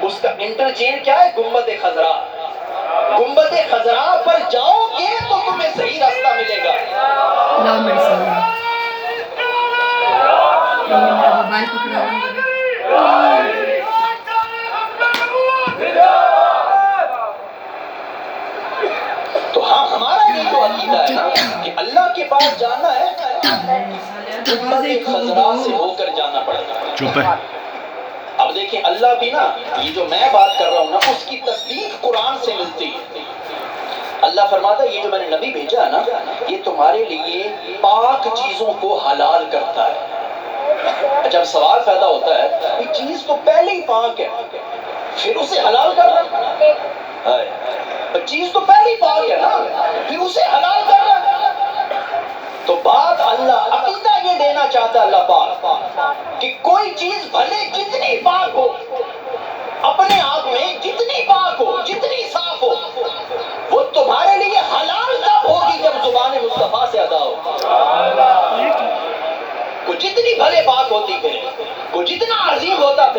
اس کا انٹرچینج کیا ہے؟ گنبد خضرا. گنبد خضرا پر جاؤ گے تو تمہیں صحیح راستہ ملے گا. تو ہاں ہمارا یہ جو عقیدہ ہے نا کہ اللہ کے پاس جانا ہے گنبد خضرا سے ہو کر جانا پڑے گا. چپ ہے. اب دیکھیں اللہ بھی نا یہ جو میں بات کر رہا ہوں نا اس کی تصدیق قرآن سے ملتی ہے. اللہ فرماتا ہے یہ جو میں نے نبی بھیجا ہے نا یہ تمہارے لیے پاک چیزوں کو حلال کرتا ہے. جب سوال پیدا ہوتا ہے یہ چیز تو پہلے ہی پاک ہے پھر اسے حلال کرنا ہے. چیز تو پہلے ہی پاک ہے نا پھر اسے حلال کرنا. تو بات اللہ عقیدہ یہ دینا چاہتا ہے اللہ پاک کہ کوئی چیز بھلے جتنی پاک ہو اپنے آپ میں جتنی پاک ہو جتنی صاف ہو وہ تمہارے لیے حلال تب ہوگی جب زبان مصطفیٰ سے ادا ہو. وہ جتنی بھلے پاک ہوتی پھر وہ جتنا عظیم ہوتا